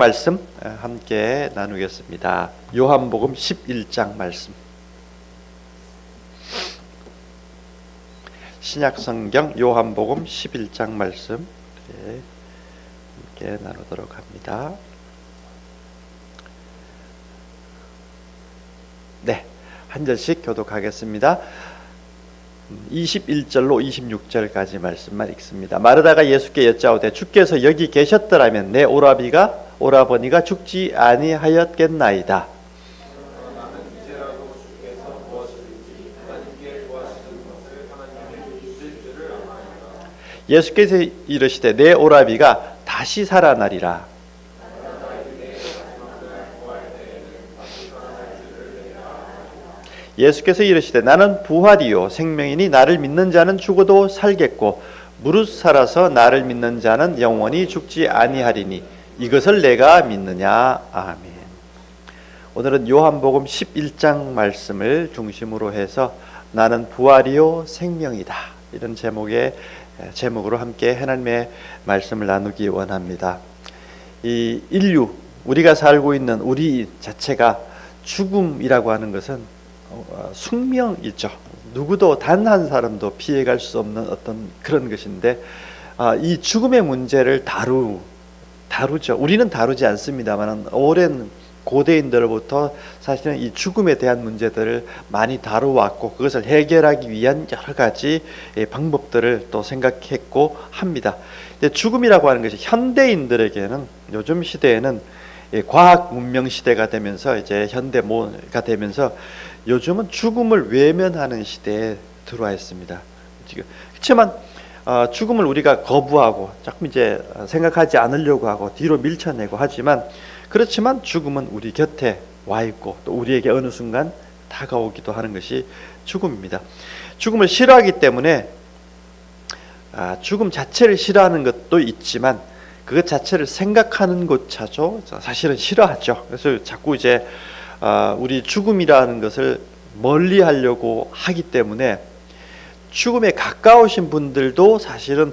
말씀 함께 나누겠습니다. 요한복음 11장 말씀. 신약성경 요한복음 11장 말씀 함께 나누도록 합니다. 네, 한 절씩 교독하겠습니다. 21절로 26절까지 말씀만 읽습니다. 마르다가 예수께 여짜오되 주께서 여기 계셨더라면 내 오라버니가 죽지 아니하였겠나이다. 예수께서 이르시되 내 오라비가 다시 살아나리라. 예수께서 이르시되 나는 부활이요 생명이니 나를 믿는 자는 죽어도 살겠고 무릇 살아서 나를 믿는 자는 영원히 죽지 아니하리니 이것을 내가 믿느냐. 아멘. 오늘은 요한복음 11장 말씀을 중심으로 해서 나는 부활이요 생명이다, 이런 제목으로 함께 하나님의 말씀을 나누기 원합니다. 이 인류, 우리가 살고 있는 우리 자체가 죽음이라고 하는 것은 숙명이죠. 누구도 단 한 사람도 피해갈 수 없는 어떤 그런 것인데, 이 죽음의 문제를 다루죠. 우리는 다루지 않습니다만 오랜 고대인들로부터 사실은 이 죽음에 대한 문제들을 많이 다루었고 그것을 해결하기 위한 여러 가지 방법들을 또 생각했고 합니다. 근데 죽음이라고 하는 것이 현대인들에게는, 요즘 시대에는 과학 문명 시대가 되면서 이제 현대가 되면서 요즘은 죽음을 외면하는 시대에 들어와 있습니다. 그렇지만 죽음을 우리가 거부하고 조금 이제 생각하지 않으려고 하고 뒤로 밀쳐내고 하지만, 그렇지만 죽음은 우리 곁에 와 있고 또 우리에게 어느 순간 다가오기도 하는 것이 죽음입니다. 죽음을 싫어하기 때문에 죽음 자체를 싫어하는 것도 있지만 그것 자체를 생각하는 것조차도 사실은 싫어하죠. 그래서 자꾸 이제 우리 죽음이라는 것을 멀리 하려고 하기 때문에 죽음에 가까우신 분들도 사실은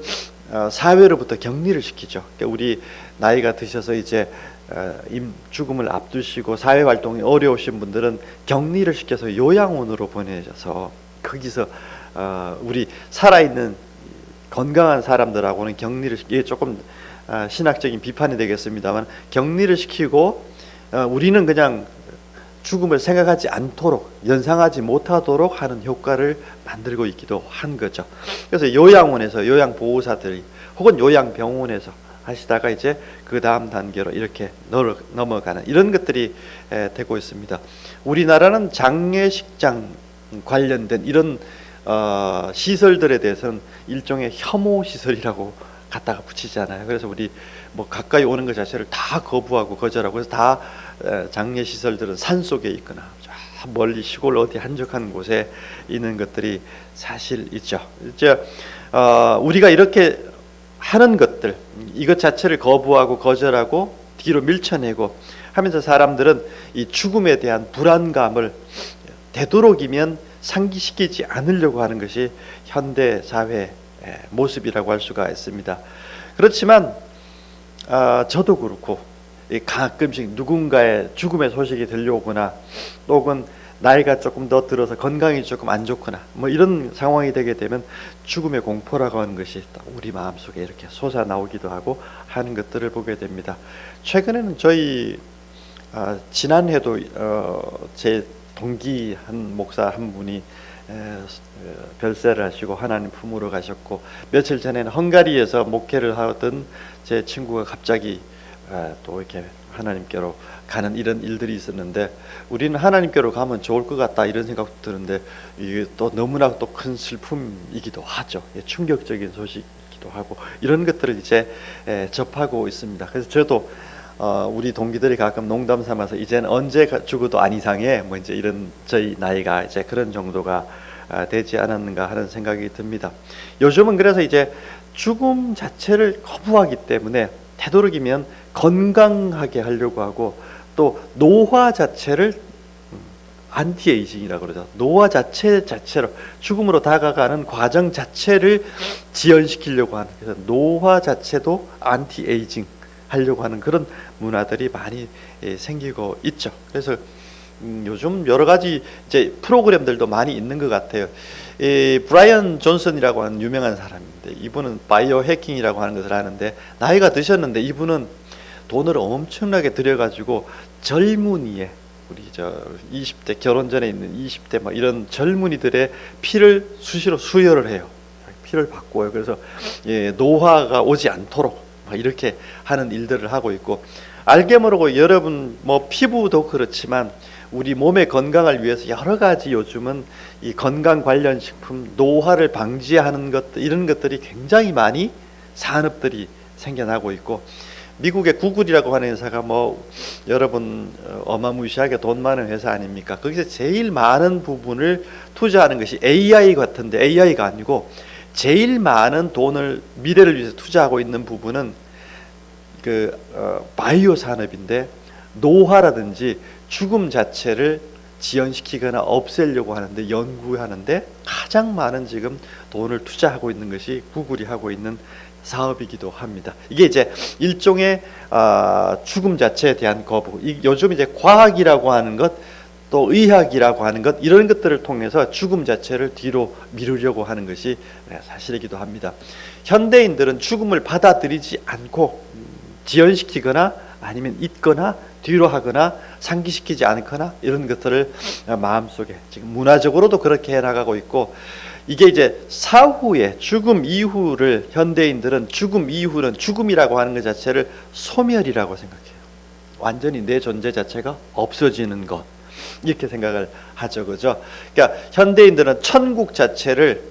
사회로부터 격리를 시키죠. 그러니까 우리 나이가 드셔서 이제 죽음을 앞두시고 사회활동이 어려우신 분들은 격리를 시켜서 요양원으로 보내셔서 거기서 우리 살아있는 건강한 사람들하고는 격리를 시키고, 이게 조금 신학적인 비판이 되겠습니다만, 격리를 시키고 우리는 그냥 죽음을 생각하지 않도록, 연상하지 못하도록 하는 효과를 만들고 있기도 한 거죠. 그래서 요양원에서 요양보호사들이 혹은 요양병원에서 하시다가 이제 그 다음 단계로 이렇게 넘어가는 이런 것들이 되고 있습니다. 우리나라는 장례식장 관련된 이런 시설들에 대해서는 일종의 혐오 시설이라고 갖다가 붙이잖아요. 그래서 우리 뭐 가까이 오는 것 자체를 다 거부하고 거절하고, 그래서 다 장례 시설들은 산 속에 있거나 멀리 시골 어디 한적한 곳에 있는 것들이 사실 있죠. 이제 우리가 이렇게 하는 것들, 이것 자체를 거부하고 거절하고 뒤로 밀쳐내고 하면서 사람들은 이 죽음에 대한 불안감을 되도록이면 상기시키지 않으려고 하는 것이 현대 사회의 모습이라고 할 수가 있습니다. 그렇지만 저도 그렇고 가끔씩 누군가의 죽음의 소식이 들려오거나 혹은 나이가 조금 더 들어서 건강이 조금 안 좋거나 뭐 이런 상황이 되게 되면 죽음의 공포라고 하는 것이 우리 마음속에 이렇게 솟아나오기도 하고 하는 것들을 보게 됩니다. 최근에는 저희 지난해도 제 동기 한 목사 한 분이 별세를 하시고 하나님 품으로 가셨고, 며칠 전에는 헝가리에서 목회를 하던 제 친구가 갑자기 또 이렇게 하나님께로 가는 이런 일들이 있었는데, 우리는 하나님께로 가면 좋을 것 같다 이런 생각도 드는데 이게 또 너무나 또 큰 슬픔이기도 하죠. 충격적인 소식이기도 하고 이런 것들을 이제 접하고 있습니다. 그래서 저도 우리 동기들이 가끔 농담 삼아서 이제는 언제 죽어도 안 이상해, 뭐 이제 이런 저희 나이가 이제 그런 정도가 되지 않았는가 하는 생각이 듭니다. 요즘은 그래서 이제 죽음 자체를 거부하기 때문에 되도록이면 건강하게 하려고 하고, 또 노화 자체를 안티에이징이라고 그러죠. 노화 자체로 죽음으로 다가가는 과정 자체를 지연시키려고 하는, 그래서 노화 자체도 안티에이징, 하려고 하는 그런 문화들이 많이 생기고 있죠. 그래서 요즘 여러 가지 이제 프로그램들도 많이 있는 것 같아요. 브라이언 존슨이라고 하는 유명한 사람인데, 이분은 바이오 해킹이라고 하는 것을 하는데, 나이가 드셨는데 이분은 돈을 엄청나게 들여가지고 젊은이의, 우리 저 20대 결혼 전에 있는 20대 막 이런 젊은이들의 피를 수시로 수혈을 해요. 피를 바꿔요. 그래서 노화가 오지 않도록 막 이렇게 하는 일들을 하고 있고, 알게 모르고 여러분 뭐 피부도 그렇지만 우리 몸의 건강을 위해서 여러 가지 요즘은 이 건강 관련 식품, 노화를 방지하는 것, 이런 것들이 굉장히 많이 산업들이 생겨나고 있고, 미국의 구글이라고 하는 회사가 뭐 여러분 어마무시하게 돈 많은 회사 아닙니까? 거기서 제일 많은 부분을 투자하는 것이 AI 같은데, AI가 아니고 제일 많은 돈을 미래를 위해서 투자하고 있는 부분은 바이오 산업인데, 노화라든지 죽음 자체를 지연시키거나 없애려고 하는데, 연구하는데 가장 많은 지금 돈을 투자하고 있는 것이 구글이 하고 있는 사업이기도 합니다. 이게 이제 일종의 죽음 자체에 대한 거부. 요즘 이제 과학이라고 하는 것, 또 의학이라고 하는 것, 이런 것들을 통해서 죽음 자체를 뒤로 미루려고 하는 것이 사실이기도 합니다. 현대인들은 죽음을 받아들이지 않고 지연시키거나 아니면 잊거나 뒤로 하거나 상기시키지 않거나 이런 것들을 마음속에 지금 문화적으로도 그렇게 해나가고 있고, 이게 이제 사후에 죽음 이후를 현대인들은 죽음 이후는 죽음이라고 하는 것 자체를 소멸이라고 생각해요. 완전히 내 존재 자체가 없어지는 것, 이렇게 생각을 하죠, 그죠? 그러니까 현대인들은 천국 자체를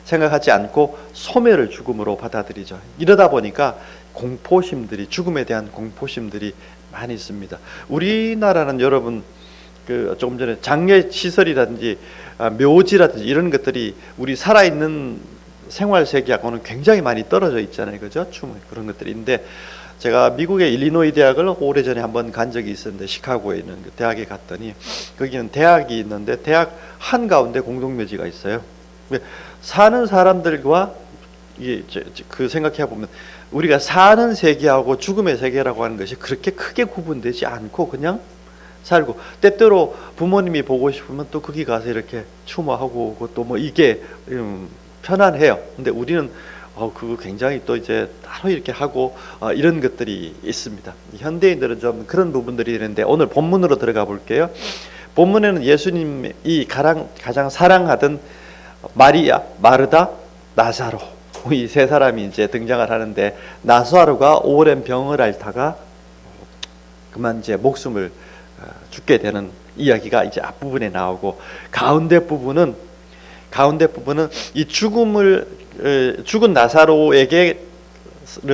생각하지 않고 소멸을 죽음으로 받아들이죠. 이러다 보니까 공포심들이, 죽음에 대한 공포심들이 많이 있습니다. 우리나라는 여러분 조금 전에 장례 시설이라든지 묘지라든지 이런 것들이 우리 살아있는 생활 세계하고는 굉장히 많이 떨어져 있잖아요, 그죠? 그런 것들인데, 제가 미국의 일리노이 대학을 오래전에 한번 간 적이 있었는데, 시카고에 있는 그 대학에 갔더니 거기는 대학이 있는데 대학 한가운데 공동묘지가 있어요. 사는 사람들과 그 생각해 보면 우리가 사는 세계하고 죽음의 세계라고 하는 것이 그렇게 크게 구분되지 않고 그냥 살고, 때때로 부모님이 보고 싶으면 또 거기 가서 이렇게 추모하고 오고, 또 뭐 이게 편안해요. 근데 우리는 그거 굉장히 또 이제 따로 이렇게 하고 이런 것들이 있습니다. 현대인들은 좀 그런 부분들이 있는데, 오늘 본문으로 들어가 볼게요. 본문에는 예수님이 가장 사랑하던 마리아, 마르다, 나사로, 이 세 사람이 이제 등장을 하는데, 나사로가 오랜 병을 앓다가 그만 이제 목숨을 죽게 되는 이야기가 이제 앞부분에 나오고, 가운데 부분은 이 죽은 나사로에게를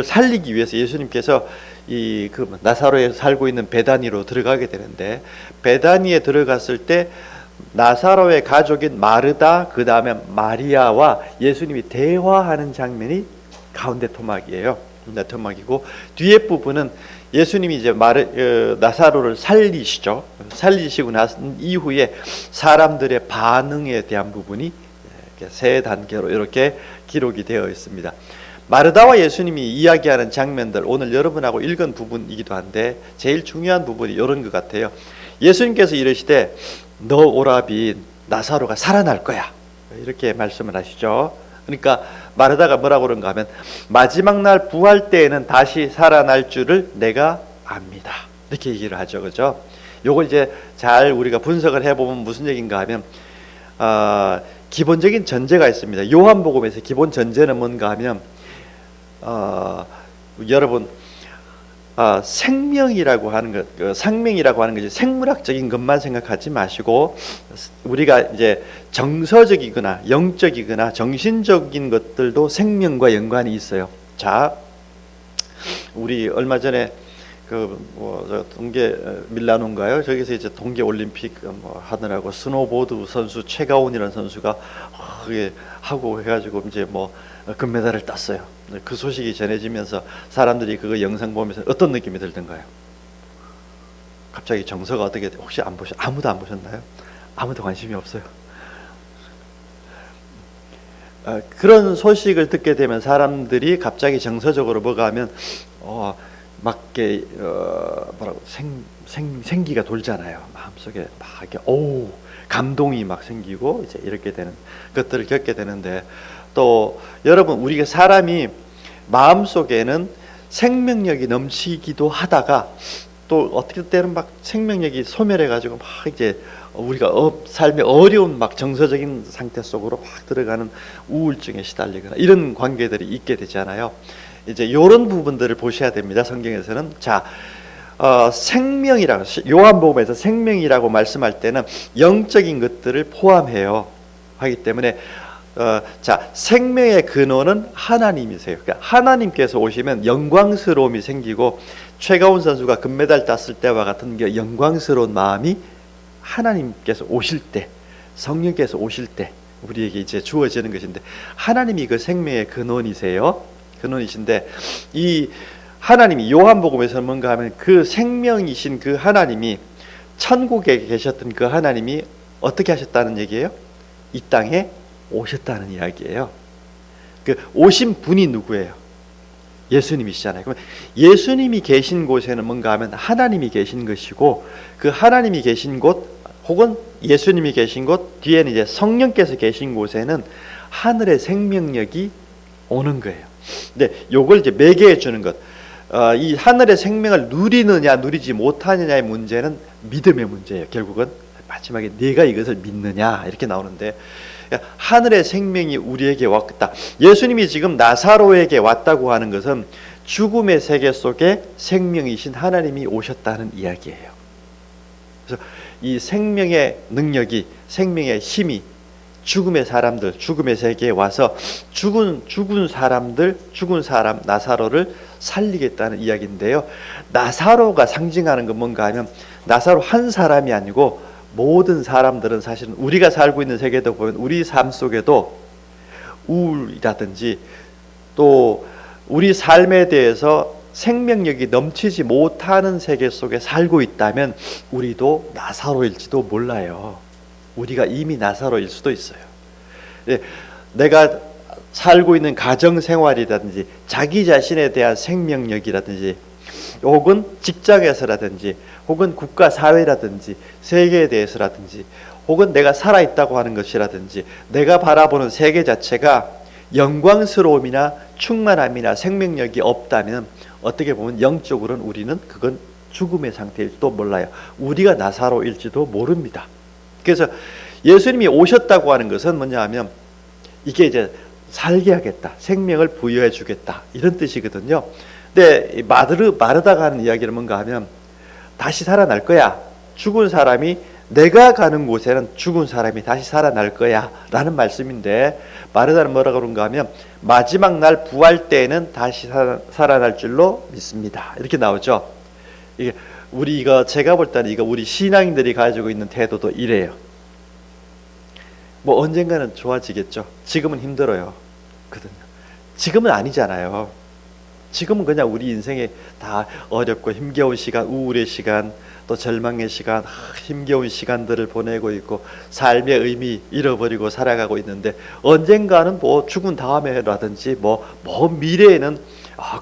살리기 위해서 예수님께서 그 나사로에 살고 있는 베다니로 들어가게 되는데, 베다니에 들어갔을 때 나사로의 가족인 마르다, 그 다음에 마리아와 예수님이 대화하는 장면이 가운데 토막이에요. 토막이고, 뒤에 부분은 예수님이 이제 나사로를 살리시고 나선 이후에 사람들의 반응에 대한 부분이 세 단계로 이렇게 기록이 되어 있습니다. 마르다와 예수님이 이야기하는 장면들, 오늘 여러분하고 읽은 부분이기도 한데 제일 중요한 부분이 이런 것 같아요. 예수님께서 이르시되 너 오라비, 나사로가 살아날 거야, 이렇게 말씀을 하시죠. 그러니까 마르다가 뭐라고 그런가 하면, 마지막 날 부활 때에는 다시 살아날 줄을 내가 압니다, 이렇게 얘기를 하죠, 그죠? 요걸 이제 잘 우리가 분석을 해보면 무슨 얘기인가 하면, 기본적인 전제가 있습니다. 요한복음에서 기본 전제는 뭔가 하면, 여러분 생명이라고 하는 것, 생명이라고 하는 것이 생물학적인 것만 생각하지 마시고, 우리가 이제 정서적이거나 영적이거나 정신적인 것들도 생명과 연관이 있어요. 자, 우리 얼마 전에 동계 밀라노인가요? 저기서 이제 동계 올림픽 하느라고 스노보드 선수 최가온이라는 선수가 하고 해가지고 이제 금메달을 땄어요. 그 소식이 전해지면서 사람들이 그거 영상 보면서 어떤 느낌이 들던가요? 갑자기 정서가 어떻게, 혹시 아무도 안 보셨나요? 아무도 관심이 없어요. 그런 소식을 듣게 되면 사람들이 갑자기 정서적으로 뭐가 하면 막 이렇게 뭐라고 생기가 돌잖아요. 마음속에 막 이렇게 감동이 막 생기고 이제 이렇게 되는 것들을 겪게 되는데, 또 여러분, 우리가 사람이 마음속에는 생명력이 넘치기도 하다가 또 어떻게 때는 막 생명력이 소멸해 가지고 막 이제 우리가 삶의 어려운 막 정서적인 상태 속으로 막 들어가는 우울증에 시달리거나 이런 관계들이 있게 되잖아요. 이제 이런 부분들을 보셔야 됩니다. 성경에서는. 자, 생명이라고, 요한복음에서 생명이라고 말씀할 때는 영적인 것들을 포함해요. 하기 때문에 자, 생명의 근원은 하나님이세요. 그러니까 하나님께서 오시면 영광스러움이 생기고, 최가훈 선수가 금메달 땄을 때와 같은 영광스러운 마음이 하나님께서 오실 때, 성령께서 오실 때 우리에게 이제 주어지는 것인데, 하나님이 그 생명의 근원이세요. 근원이신데, 이 하나님이 요한복음에서 뭔가 하면 그 생명이신 그 하나님이, 천국에 계셨던 그 하나님이 어떻게 하셨다는 얘기예요? 이 땅에 오셨다는 이야기예요. 그 오신 분이 누구예요? 예수님이시잖아요. 그러면 예수님이 계신 곳에는 뭔가 하면 하나님이 계신 것이고, 그 하나님이 계신 곳 혹은 예수님이 계신 곳 뒤에는 이제 성령께서 계신 곳에는 하늘의 생명력이 오는 거예요. 근데 요걸 이제 매개해 주는 것, 이 하늘의 생명을 누리느냐 누리지 못하느냐의 문제는 믿음의 문제예요. 결국은 마지막에 내가 이것을 믿느냐 이렇게 나오는데, 하늘의 생명이 우리에게 왔다. 예수님이 지금 나사로에게 왔다고 하는 것은 죽음의 세계 속에 생명이신 하나님이 오셨다는 이야기예요. 그래서 이 생명의 능력이, 생명의 힘이 죽음의 사람들, 죽음의 세계에 와서 죽은 사람들, 죽은 사람 나사로를 살리겠다는 이야기인데요. 나사로가 상징하는 건 뭔가 하면, 나사로 한 사람이 아니고 모든 사람들은 사실은 우리가 살고 있는 세계도 보면 우리 삶 속에도 우울이라든지 또 우리 삶에 대해서 생명력이 넘치지 못하는 세계 속에 살고 있다면 우리도 나사로일지도 몰라요. 우리가 이미 나사로일 수도 있어요. 내가 살고 있는 가정생활이라든지 자기 자신에 대한 생명력이라든지 혹은 직장에서라든지 혹은 국가 사회라든지 세계에 대해서라든지 혹은 내가 살아있다고 하는 것이라든지 내가 바라보는 세계 자체가 영광스러움이나 충만함이나 생명력이 없다면 어떻게 보면 영적으로는 우리는 그건 죽음의 상태일지도 몰라요. 우리가 나사로일지도 모릅니다. 그래서 예수님이 오셨다고 하는 것은 뭐냐 하면 이게 이제 살게 하겠다, 생명을 부여해 주겠다 이런 뜻이거든요. 근데 마르다가 하는 이야기는 뭔가 하면 다시 살아날 거야. 죽은 사람이, 내가 가는 곳에는 죽은 사람이 다시 살아날 거야 라는 말씀인데, 마르다는 뭐라고 그런가 하면 마지막 날 부활 때에는 다시 살아날 줄로 믿습니다 이렇게 나오죠. 이게 제가 볼 때는 이거 우리 신앙인들이 가지고 있는 태도도 이래요. 뭐 언젠가는 좋아지겠죠. 지금은 힘들어요. 지금은 아니잖아요. 지금은 그냥 우리 인생에 다 어렵고 힘겨운 시간, 우울의 시간, 또 절망의 시간, 힘겨운 시간들을 보내고 있고 삶의 의미 잃어버리고 살아가고 있는데, 언젠가는 뭐 죽은 다음에라든지 뭐 미래에는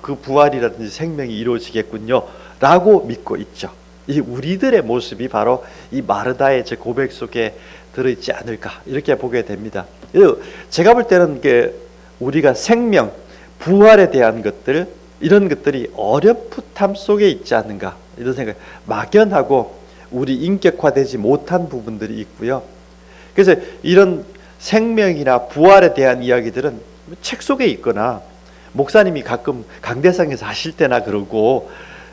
그 부활이라든지 생명이 이루어지겠군요 라고 믿고 있죠. 이 우리들의 모습이 바로 이 마르다의 제 고백 속에 들어있지 않을까 이렇게 보게 됩니다. 제가 볼 때는 우리가 생명, 부활에 대한 것들, 이런 것들이 어렴풋함 속에 있지 않는가 이런 생각, 막연하고 우리 인격화되지 못한 부분들이 있고요. 그래서 이런 생명이나 부활에 대한 이야기들은 책 속에 있거나 목사님이 가끔 강대상에서 하실 때나 그러고,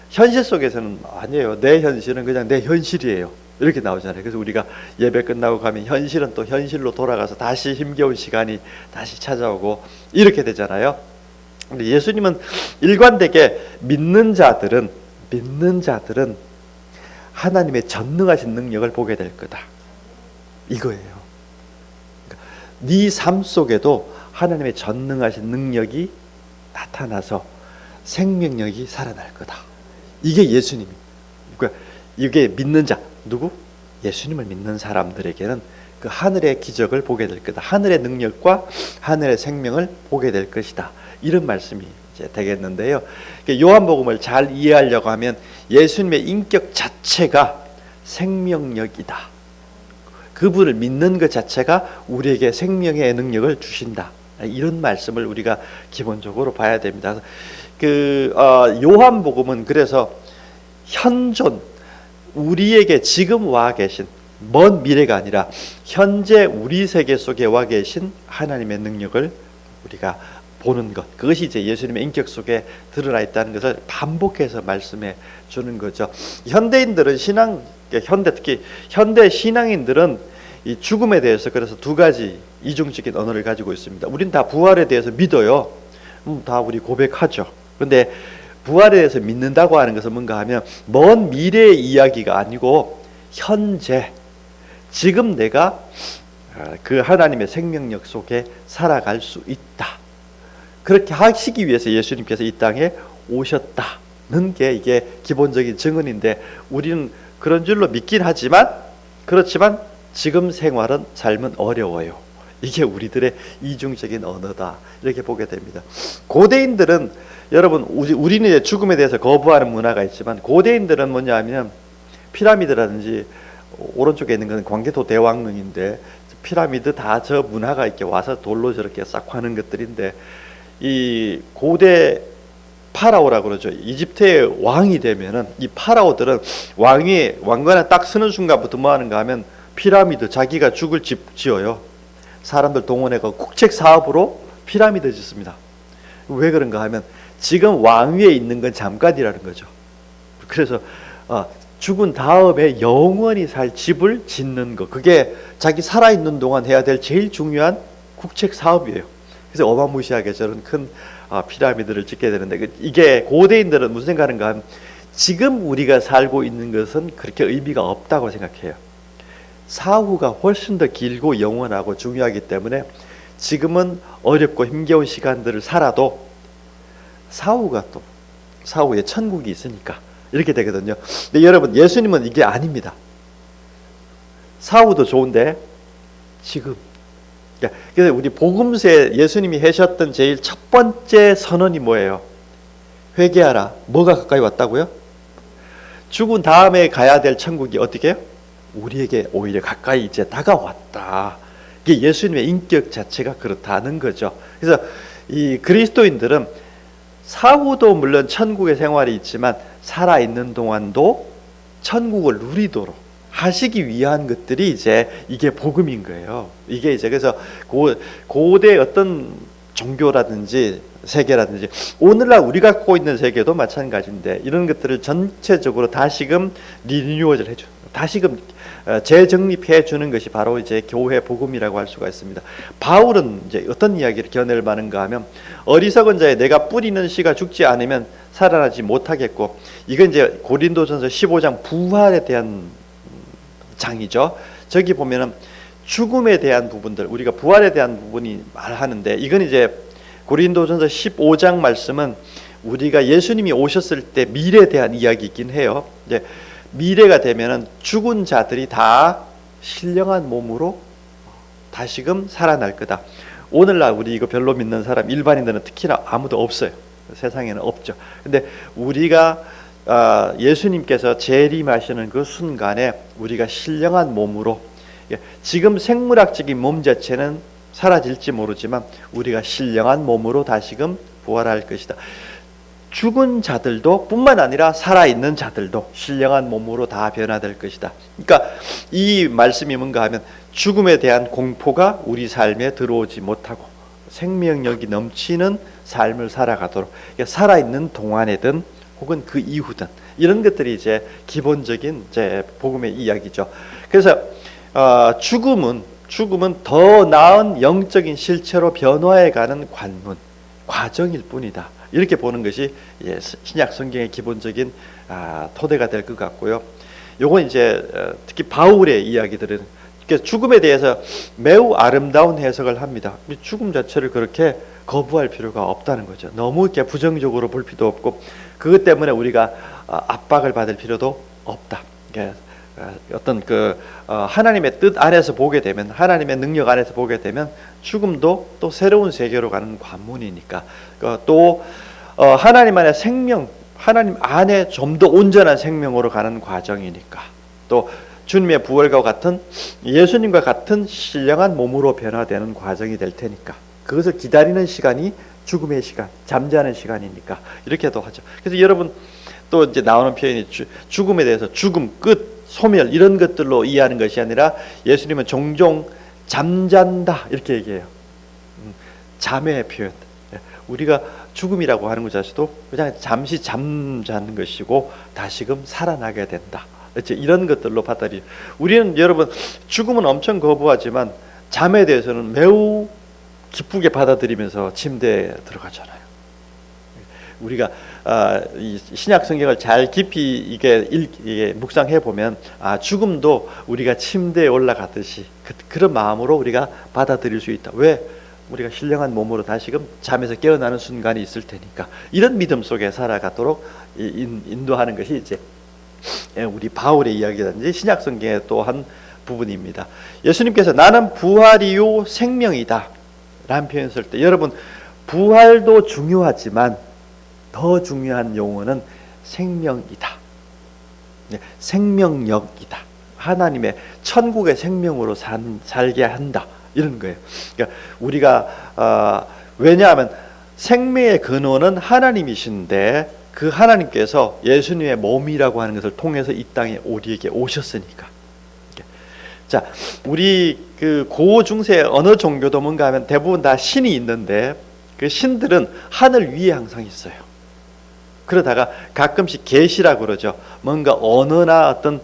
현실 속에서는 아니에요. 내 현실은 그냥 내 현실이에요 이렇게 나오잖아요. 그래서 우리가 예배 끝나고 가면 현실은 또 현실로 돌아가서 다시 힘겨운 시간이 다시 찾아오고 이렇게 되잖아요. 근데 예수님은 일관되게 믿는 자들은 하나님의 전능하신 능력을 보게 될 거다 이거예요. 그러니까 네 삶 속에도 하나님의 전능하신 능력이 나타나서 생명력이 살아날 거다. 이게 예수님입니다. 그러니까 이게 믿는 자, 누구? 예수님을 믿는 사람들에게는 그 하늘의 기적을 보게 될 거다. 하늘의 능력과 하늘의 생명을 보게 될 것이다. 이런 말씀이 이제 되겠는데요. 요한복음을 잘 이해하려고 하면 예수님의 인격 자체가 생명력이다. 그분을 믿는 것 자체가 우리에게 생명의 능력을 주신다. 이런 말씀을 우리가 기본적으로 봐야 됩니다. 요한복음은 그래서 현존, 우리에게 지금 와 계신, 먼 미래가 아니라 현재 우리 세계 속에 와 계신 하나님의 능력을 우리가 보는 것, 그것이 이제 예수님의 인격 속에 드러나 있다는 것을 반복해서 말씀해 주는 거죠. 현대인들은 특히 현대 신앙인들은 이 죽음에 대해서 그래서 두 가지 이중적인 언어를 가지고 있습니다. 우린 다 부활에 대해서 믿어요. 다 우리 고백하죠. 그런데 부활에 대해서 믿는다고 하는 것은 뭔가 하면 먼 미래의 이야기가 아니고 현재, 지금 내가 그 하나님의 생명력 속에 살아갈 수 있다. 그렇게 하시기 위해서 예수님께서 이 땅에 오셨다는 게 이게 기본적인 증언인데, 우리는 그런 줄로 믿긴 하지만, 그렇지만 지금 삶은 어려워요. 이게 우리들의 이중적인 언어다, 이렇게 보게 됩니다. 고대인들은, 여러분, 우리는 이제 죽음에 대해서 거부하는 문화가 있지만, 고대인들은 뭐냐 하면 피라미드라든지, 오른쪽에 있는 건 광개토 대왕릉인데, 피라미드 다 저 문화가 이렇게 와서 돌로 저렇게 싹 하는 것들인데, 이 고대 파라오라고 그러죠. 이집트의 왕이 되면은 이 파라오들은 왕관에 딱 서는 순간부터 뭐 하는가 하면 피라미드, 자기가 죽을 집 지어요. 사람들 동원해서 국책 사업으로 피라미드 짓습니다. 왜 그런가 하면 지금 왕위에 있는 건 잠깐이라는 거죠. 그래서 죽은 다음에 영원히 살 집을 짓는 거, 그게 자기 살아있는 동안 해야 될 제일 중요한 국책 사업이에요. 그래서 어마무시하게 저런 큰 피라미드를 짓게 되는데, 이게 고대인들은 무슨 생각하는가 하면 지금 우리가 살고 있는 것은 그렇게 의미가 없다고 생각해요. 사후가 훨씬 더 길고 영원하고 중요하기 때문에 지금은 어렵고 힘겨운 시간들을 살아도 사후에 천국이 있으니까 이렇게 되거든요. 근데 여러분, 예수님은 이게 아닙니다. 사후도 좋은데 지금, 그래서 우리 복음서에 예수님이 하셨던 제일 첫 번째 선언이 뭐예요? 회개하라. 뭐가 가까이 왔다고요? 죽은 다음에 가야 될 천국이 어떻게 해요? 우리에게 오히려 가까이 이제 다가왔다. 이게 예수님의 인격 자체가 그렇다는 거죠. 그래서 이 그리스도인들은 사후도 물론 천국의 생활이 있지만 살아있는 동안도 천국을 누리도록 하시기 위한 것들이 이제 이게 복음인 거예요. 이게 이제 그래서 고대 어떤 종교라든지 세계라든지 오늘날 우리가 갖고 있는 세계도 마찬가지인데, 이런 것들을 전체적으로 다시금 리뉴얼을 해줘, 다시금 재정립해 주는 것이 바로 이제 교회 복음이라고 할 수가 있습니다. 바울은 이제 어떤 이야기를 견해를 많은가 하면, 어리석은 자에 내가 뿌리는 씨가 죽지 않으면 살아나지 못하겠고, 이건 이제 고린도전서 15장 부활에 대한 장이죠. 저기 보면은 죽음에 대한 부분들, 우리가 부활에 대한 부분이 말하는데, 이건 이제 고린도전서 15장 말씀은 우리가 예수님이 오셨을 때 미래에 대한 이야기이긴 해요. 이제 미래가 되면은 죽은 자들이 다 신령한 몸으로 다시금 살아날 거다. 오늘날 우리 이거 별로 믿는 사람, 일반인들은 특히나 아무도 없어요. 세상에는 없죠. 근데 우리가 예수님께서 재림하시는 그 순간에 우리가 신령한 몸으로, 지금 생물학적인 몸 자체는 사라질지 모르지만 우리가 신령한 몸으로 다시금 부활할 것이다. 죽은 자들도 뿐만 아니라 살아있는 자들도 신령한 몸으로 다 변화될 것이다. 그러니까 이 말씀이 뭔가 하면 죽음에 대한 공포가 우리 삶에 들어오지 못하고 생명력이 넘치는 삶을 살아가도록, 그러니까 살아있는 동안에든 혹은 그 이후든, 이런 것들이 이제 기본적인 이제 복음의 이야기죠. 그래서 죽음은 더 나은 영적인 실체로 변화해가는 과정일 뿐이다. 이렇게 보는 것이 신약 성경의 기본적인 토대가 될 것 같고요. 요건 이제 특히 바울의 이야기들은 죽음에 대해서 매우 아름다운 해석을 합니다. 죽음 자체를 그렇게 거부할 필요가 없다는 거죠. 너무 이렇게 부정적으로 볼 필요도 없고, 그것 때문에 우리가 압박을 받을 필요도 없다. 어떤 하나님의 뜻 안에서 보게 되면, 하나님의 능력 안에서 보게 되면 죽음도 또 새로운 세계로 가는 관문이니까, 또 하나님 안에 생명, 하나님 안에 좀 더 온전한 생명으로 가는 과정이니까, 또 주님의 부활과 같은, 예수님과 같은 신령한 몸으로 변화되는 과정이 될 테니까, 그것을 기다리는 시간이 죽음의 시간, 잠자는 시간이니까 이렇게도 하죠. 그래서 여러분 또 이제 나오는 표현이 죽음에 대해서 죽음, 끝, 소멸 이런 것들로 이해하는 것이 아니라, 예수님은 종종 잠잔다 이렇게 얘기해요. 잠의 표현. 우리가 죽음이라고 하는 것 자체도 그냥 잠시 잠자는 것이고 다시금 살아나게 된다. 이런 것들로 받아들이. 우리는 여러분 죽음은 엄청 거부하지만 잠에 대해서는 매우 기쁘게 받아들이면서 침대에 들어가잖아요. 우리가 이 신약 성경을 잘 깊이 이게 묵상해 보면, 죽음도 우리가 침대에 올라가듯이 그런 마음으로 우리가 받아들일 수 있다. 왜? 우리가 신령한 몸으로 다시금 잠에서 깨어나는 순간이 있을 테니까, 이런 믿음 속에 살아가도록 인도하는 것이 이제 우리 바울의 이야기라든지 신약 성경의 또 한 부분입니다. 예수님께서 나는 부활이요 생명이다 라는 표현을 쓸 때, 여러분 부활도 중요하지만 더 중요한 용어는 생명이다, 생명력이다, 하나님의 천국의 생명으로 살게 한다, 이런 거예요. 그러니까 우리가 왜냐하면 생명의 근원은 하나님이신데, 그 하나님께서 예수님의 몸이라고 하는 것을 통해서 이 땅에 우리에게 오셨으니까. 자, 우리 고중세 어느 종교도 뭔가 하면 대부분 다 신이 있는데, 그 신들은 하늘 위에 항상 있어요. 그러다가 가끔씩 계시라고 그러죠. 뭔가 언어나 어떤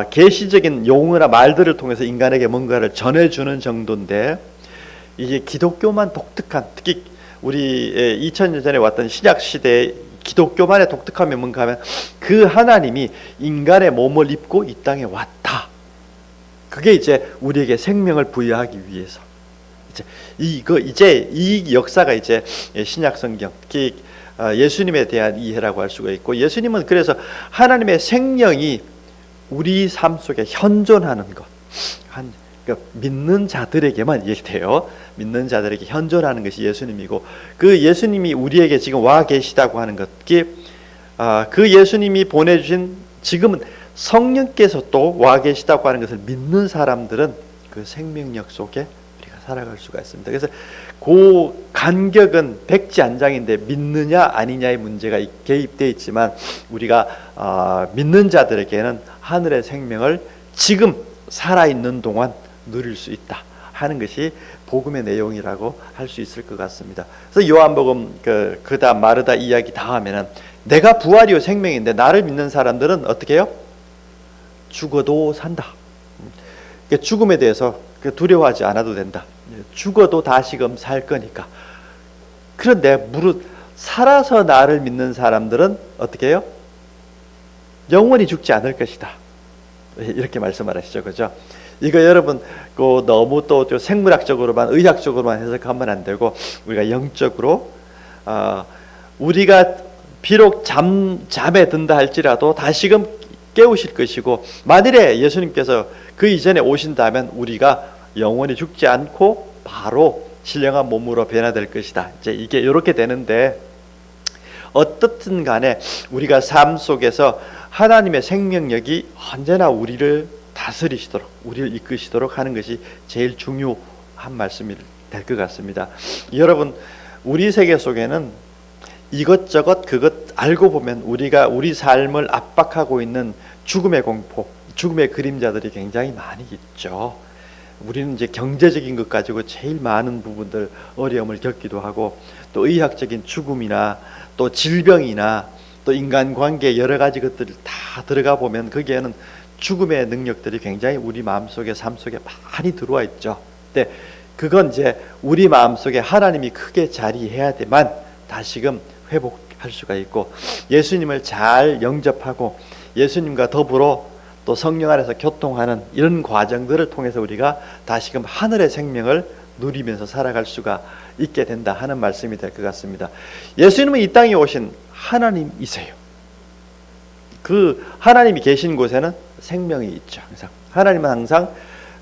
계시적인 용어나 말들을 통해서 인간에게 뭔가를 전해주는 정도인데, 이게 기독교만 독특한, 특히 우리 2000년 전에 왔던 신약 시대의 기독교만의 독특함이 뭔가 하면, 그 하나님이 인간의 몸을 입고 이 땅에 왔다. 그게 이제 우리에게 생명을 부여하기 위해서. 이제 이 역사가 이제 신약 성경, 특히 예수님에 대한 이해라고 할 수가 있고, 예수님은 그래서 하나님의 생명이 우리 삶 속에 현존하는 것, 그러니까 믿는 자들에게만 얘기돼요. 믿는 자들에게 현존하는 것이 예수님이고, 그 예수님이 우리에게 지금 와 계시다고 하는 것, 그 예수님이 보내주신, 지금은 성령께서 또 와 계시다고 하는 것을 믿는 사람들은 그 생명력 속에 우리가 살아갈 수가 있습니다. 그래서 그 간격은 백지안장인데, 믿느냐 아니냐의 문제가 개입되어 있지만, 우리가 믿는 자들에게는 하늘의 생명을 지금 살아있는 동안 누릴 수 있다 하는 것이 복음의 내용이라고 할 수 있을 것 같습니다. 그래서 요한복음 그다음 마르다 이야기 다 하면은, 내가 부활이요 생명인데 나를 믿는 사람들은 어떻게 해요? 죽어도 산다. 죽음에 대해서 두려워하지 않아도 된다. 죽어도 다시금 살 거니까. 그런데 무릇 살아서 나를 믿는 사람들은 어떻게 해요? 영원히 죽지 않을 것이다. 이렇게 말씀을 하시죠, 그죠? 이거 여러분 너무 또 생물학적으로만, 의학적으로만 해석하면 안 되고, 우리가 영적으로 우리가 비록 잠에 든다 할지라도 다시금 깨우실 것이고, 만일에 예수님께서 그 이전에 오신다면 우리가 영원히 죽지 않고 바로 신령한 몸으로 변화될 것이다. 이제 이게 이렇게 되는데, 어떻든 간에 우리가 삶 속에서 하나님의 생명력이 언제나 우리를 다스리시도록, 우리를 이끄시도록 하는 것이 제일 중요한 말씀이 될 것 같습니다. 여러분, 우리 세계 속에는 이것저것 그것 알고 보면 우리가 우리 삶을 압박하고 있는 죽음의 공포, 죽음의 그림자들이 굉장히 많이 있죠. 우리는 이제 경제적인 것 가지고 제일 많은 부분들 어려움을 겪기도 하고, 또 의학적인 죽음이나 또 질병이나 또 인간관계 여러 가지 것들을 다 들어가 보면 거기에는 죽음의 능력들이 굉장히 우리 마음속에, 삶 속에 많이 들어와 있죠. 근데 그건 이제 우리 마음속에 하나님이 크게 자리해야만 다시금 회복할 수가 있고, 예수님을 잘 영접하고 예수님과 더불어 또 성령 안에서 교통하는 이런 과정들을 통해서 우리가 다시금 하늘의 생명을 누리면서 살아갈 수가 있게 된다 하는 말씀이 될 것 같습니다. 예수님은 이 땅에 오신 하나님이세요. 그 하나님이 계신 곳에는 생명이 있죠. 항상 하나님은 항상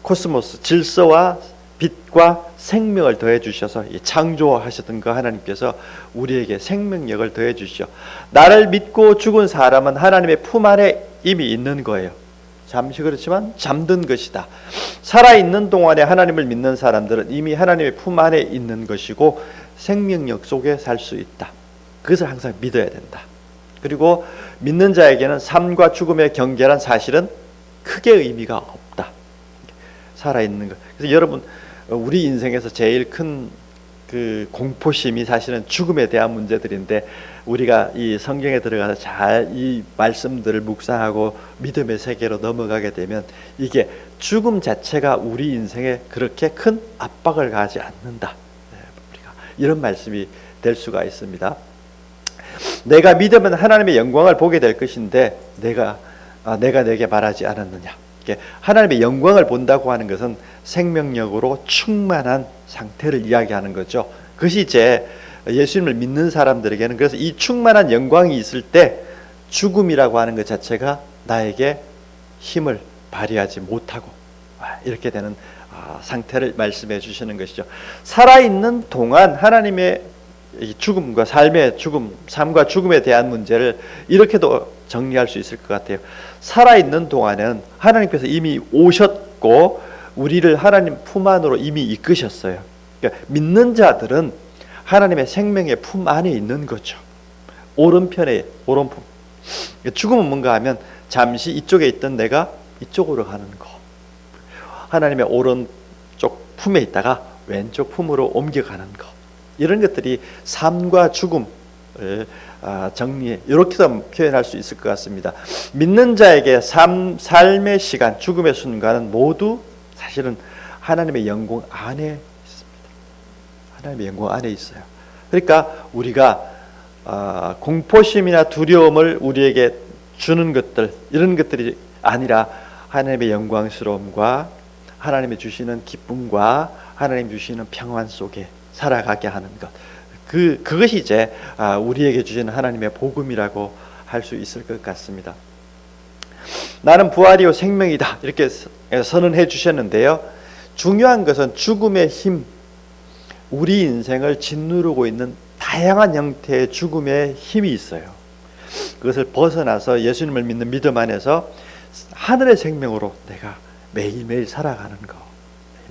코스모스 질서와 빛과 생명을 더해 주셔서 창조하셨던 그 하나님께서 우리에게 생명력을 더해 주시죠. 나를 믿고 죽은 사람은 하나님의 품 안에 이미 있는 거예요. 잠시 그렇지만 잠든 것이다. 살아있는 동안에 하나님을 믿는 사람들은 이미 하나님의 품 안에 있는 것이고 생명력 속에 살 수 있다. 그것을 항상 믿어야 된다. 그리고 믿는 자에게는 삶과 죽음의 경계란 사실은 크게 의미가 없다. 살아있는 것. 그래서 여러분, 우리 인생에서 제일 큰 그 공포심이 사실은 죽음에 대한 문제들인데, 우리가 이 성경에 들어가서 잘 이 말씀들을 묵상하고 믿음의 세계로 넘어가게 되면 이게 죽음 자체가 우리 인생에 그렇게 큰 압박을 가하지 않는다. 우리가 이런 말씀이 될 수가 있습니다. 내가 믿으면 하나님의 영광을 보게 될 것인데 내가 내게 말하지 않았느냐. 하나님의 영광을 본다고 하는 것은 생명력으로 충만한 상태를 이야기하는 거죠. 그것이 이제 예수님을 믿는 사람들에게는, 그래서 이 충만한 영광이 있을 때 죽음이라고 하는 것 자체가 나에게 힘을 발휘하지 못하고 이렇게 되는 상태를 말씀해 주시는 것이죠. 살아있는 동안 하나님의 죽음과 삶의 죽음, 삶과 죽음에 대한 문제를 이렇게도 정리할 수 있을 것 같아요. 살아있는 동안은 하나님께서 이미 오셨고 우리를 하나님 품 안으로 이미 이끄셨어요. 그러니까 믿는 자들은 하나님의 생명의 품 안에 있는 거죠. 오른편에 오른품. 죽음은 뭔가 하면 잠시 이쪽에 있던 내가 이쪽으로 가는 거. 하나님의 오른쪽 품에 있다가 왼쪽 품으로 옮겨가는 거. 이런 것들이 삶과 죽음을 정리해 이렇게도 표현할 수 있을 것 같습니다. 믿는 자에게 삶의 시간, 죽음의 순간은 모두 사실은 하나님의 영광 안에 있습니다. 하나님의 영광 안에 있어요. 그러니까 우리가 공포심이나 두려움을 우리에게 주는 것들, 이런 것들이 아니라 하나님의 영광스러움과 하나님이 주시는 기쁨과 하나님 주시는 평안 속에 살아가게 하는 것, 그것이 이제 우리에게 주시는 하나님의 복음이라고 할 수 있을 것 같습니다. 나는 부활이요 생명이다 이렇게 선언해 주셨는데요. 중요한 것은 죽음의 힘, 우리 인생을 짓누르고 있는 다양한 형태의 죽음의 힘이 있어요. 그것을 벗어나서 예수님을 믿는 믿음 안에서 하늘의 생명으로 내가 매일매일 살아가는 것,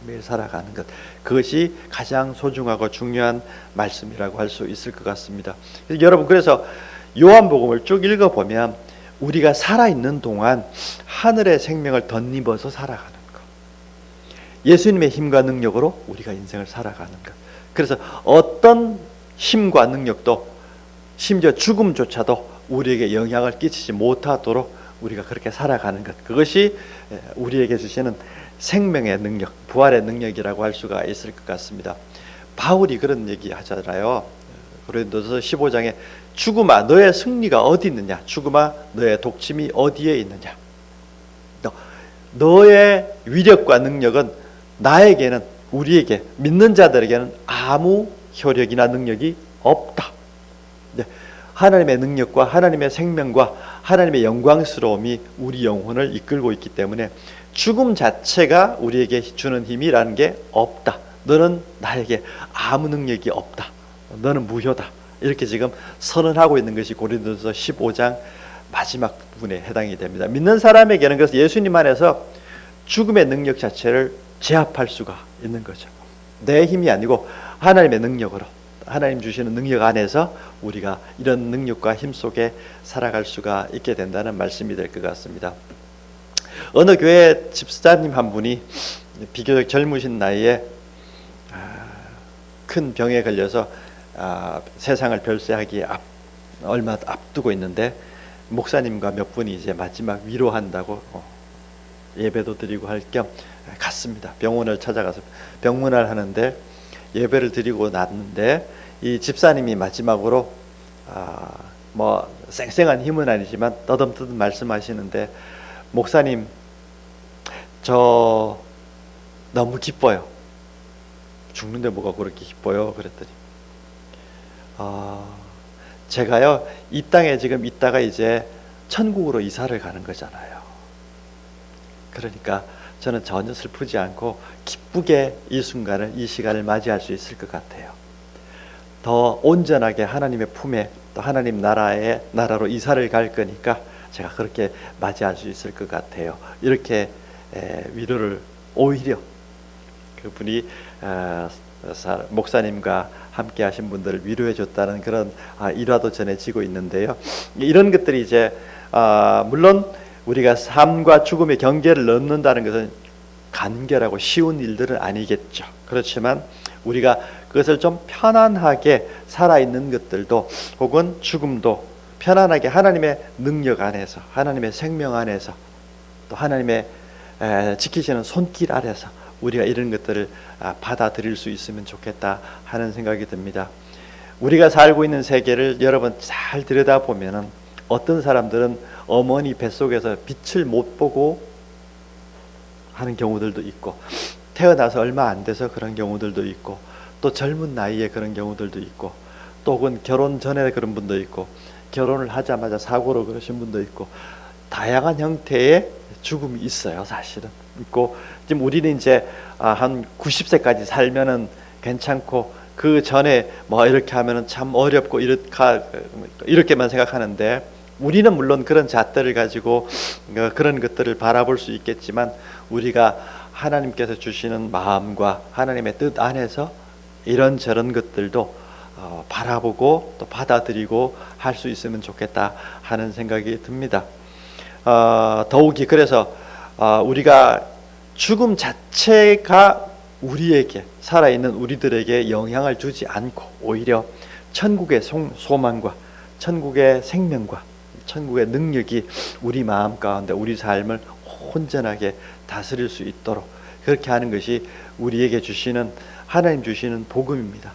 매일 살아가는 것, 그것이 가장 소중하고 중요한 말씀이라고 할 수 있을 것 같습니다. 여러분, 그래서 요한복음을 쭉 읽어보면 우리가 살아있는 동안 하늘의 생명을 덧입어서 살아가는 것, 예수님의 힘과 능력으로 우리가 인생을 살아가는 것, 그래서 어떤 힘과 능력도 심지어 죽음조차도 우리에게 영향을 끼치지 못하도록 우리가 그렇게 살아가는 것, 그것이 우리에게 주시는 생명의 능력, 부활의 능력이라고 할 수가 있을 것 같습니다. 바울이 그런 얘기 하잖아요. 고린도서 15장에 죽음아 너의 승리가 어디 있느냐, 죽음아 너의 독침이 어디에 있느냐. 너의 위력과 능력은 나에게는, 우리에게 믿는 자들에게는 아무 효력이나 능력이 없다. 하나님의 능력과 하나님의 생명과 하나님의 영광스러움이 우리 영혼을 이끌고 있기 때문에 죽음 자체가 우리에게 주는 힘이라는 게 없다. 너는 나에게 아무 능력이 없다. 너는 무효다. 이렇게 지금 선언하고 있는 것이 고린도서 15장 마지막 부분에 해당이 됩니다. 믿는 사람에게는 그래서 예수님 안에서 죽음의 능력 자체를 제압할 수가 있는 거죠. 내 힘이 아니고 하나님의 능력으로, 하나님 주시는 능력 안에서 우리가 이런 능력과 힘 속에 살아갈 수가 있게 된다는 말씀이 될 것 같습니다. 어느 교회 집사님 한 분이 비교적 젊으신 나이에 큰 병에 걸려서 세상을 별세하기에 얼마 앞두고 있는데, 목사님과 몇 분이 이제 마지막 위로한다고 예배도 드리고 할 겸 갔습니다. 병원을 찾아가서 병문안 하는데 예배를 드리고 났는데, 이 집사님이 마지막으로 뭐 쌩쌩한 힘은 아니지만 떠듬떠듬 말씀하시는데, 목사님 저 너무 기뻐요. 죽는데 뭐가 그렇게 기뻐요? 그랬더니 제가요 이 땅에 지금 있다가 이제 천국으로 이사를 가는 거잖아요. 그러니까 저는 전혀 슬프지 않고 기쁘게 이 순간을, 이 시간을 맞이할 수 있을 것 같아요. 더 온전하게 하나님의 품에, 또 하나님 나라로 이사를 갈 거니까 제가 그렇게 맞이할 수 있을 것 같아요. 이렇게 위로를, 오히려 그분이 목사님과 함께 하신 분들을 위로해 줬다는 그런 일화도 전해지고 있는데요. 이런 것들이 이제 물론 우리가 삶과 죽음의 경계를 넘는다는 것은 간결하고 쉬운 일들은 아니겠죠. 그렇지만 우리가 그것을 좀 편안하게 살아있는 것들도, 혹은 죽음도 편안하게 하나님의 능력 안에서, 하나님의 생명 안에서, 또 하나님의 지키시는 손길 아래서 우리가 이런 것들을 받아들일 수 있으면 좋겠다 하는 생각이 듭니다. 우리가 살고 있는 세계를 여러분 잘 들여다보면 어떤 사람들은 어머니 뱃속에서 빛을 못 보고 하는 경우들도 있고, 태어나서 얼마 안 돼서 그런 경우들도 있고, 또 젊은 나이에 그런 경우들도 있고, 또 혹은 결혼 전에 그런 분도 있고, 결혼을 하자마자 사고로 그러신 분도 있고, 다양한 형태의 죽음이 있어요. 사실은 있고, 지금 우리는 이제 한 90세까지 살면은 괜찮고, 그 전에 뭐 이렇게 하면은 참 어렵고 이렇게만 생각하는데, 우리는 물론 그런 잣대를 가지고 그런 것들을 바라볼 수 있겠지만, 우리가 하나님께서 주시는 마음과 하나님의 뜻 안에서 이런저런 것들도 바라보고 또 받아들이고 할 수 있으면 좋겠다 하는 생각이 듭니다. 더욱이 그래서 우리가 죽음 자체가 우리에게, 살아있는 우리들에게 영향을 주지 않고, 오히려 천국의 소망과 천국의 생명과 천국의 능력이 우리 마음 가운데 우리 삶을 온전하게 다스릴 수 있도록 그렇게 하는 것이 우리에게 주시는, 하나님 주시는 복음입니다.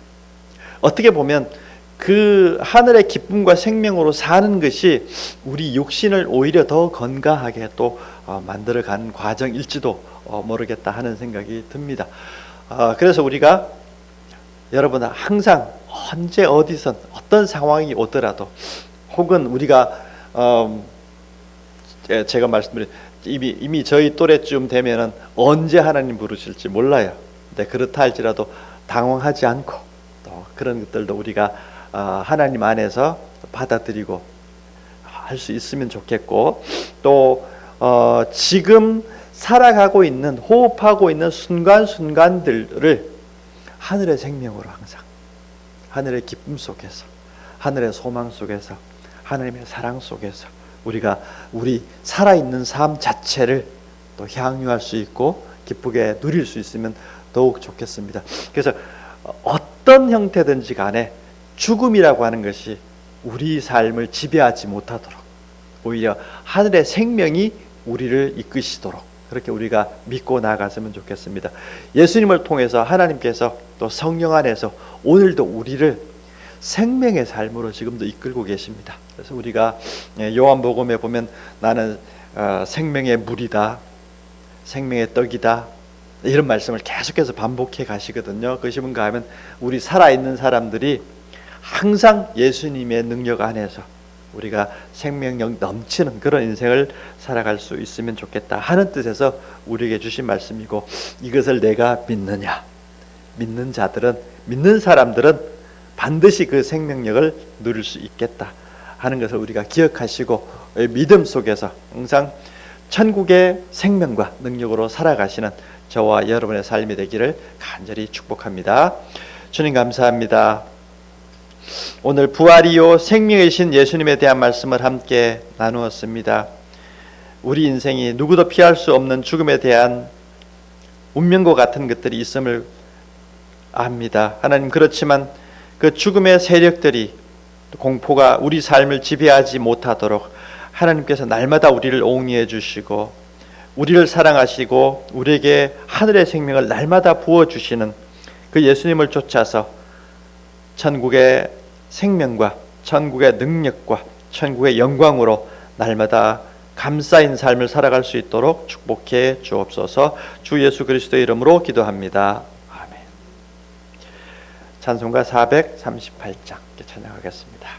어떻게 보면 그 하늘의 기쁨과 생명으로 사는 것이 우리 육신을 오히려 더 건강하게 또 만들어가는 과정일지도 모르겠다 하는 생각이 듭니다. 그래서 우리가, 여러분, 항상 언제 어디선 어떤 상황이 오더라도, 혹은 우리가 제가 말씀드린 이미 저희 또래쯤 되면은 언제 하나님 부르실지 몰라요. 근데 그렇다 할지라도 당황하지 않고, 또 그런 것들도 우리가 하나님 안에서 받아들이고 할 수 있으면 좋겠고, 또 지금 살아가고 있는, 호흡하고 있는 순간순간들을 하늘의 생명으로, 항상 하늘의 기쁨 속에서, 하늘의 소망 속에서, 하나님의 사랑 속에서 우리가 우리 살아있는 삶 자체를 또 향유할 수 있고 기쁘게 누릴 수 있으면 더욱 좋겠습니다. 그래서 어떤 형태든지 간에 죽음이라고 하는 것이 우리 삶을 지배하지 못하도록, 오히려 하늘의 생명이 우리를 이끄시도록 그렇게 우리가 믿고 나아갔으면 좋겠습니다. 예수님을 통해서 하나님께서 또 성령 안에서 오늘도 우리를 생명의 삶으로 지금도 이끌고 계십니다. 그래서 우리가 요한복음에 보면 나는 생명의 물이다, 생명의 떡이다, 이런 말씀을 계속해서 반복해 가시거든요. 그것이 뭔가 하면 우리 살아있는 사람들이 항상 예수님의 능력 안에서 우리가 생명력 넘치는 그런 인생을 살아갈 수 있으면 좋겠다 하는 뜻에서 우리에게 주신 말씀이고, 이것을 내가 믿느냐, 믿는 자들은, 믿는 사람들은 반드시 그 생명력을 누릴 수 있겠다 하는 것을 우리가 기억하시고, 믿음 속에서 항상 천국의 생명과 능력으로 살아가시는 저와 여러분의 삶이 되기를 간절히 축복합니다. 주님 감사합니다. 오늘 부활이요 생명이신 예수님에 대한 말씀을 함께 나누었습니다. 우리 인생이 누구도 피할 수 없는 죽음에 대한 운명과 같은 것들이 있음을 압니다. 하나님, 그렇지만 그 죽음의 세력들이, 공포가 우리 삶을 지배하지 못하도록 하나님께서 날마다 우리를 옹이해 주시고 우리를 사랑하시고 우리에게 하늘의 생명을 날마다 부어주시는 그 예수님을 쫓아서 천국의 생명과 천국의 능력과 천국의 영광으로 날마다 감사인 삶을 살아갈 수 있도록 축복해 주옵소서. 주 예수 그리스도의 이름으로 기도합니다. 아멘. 찬송가 438장 찬양하겠습니다.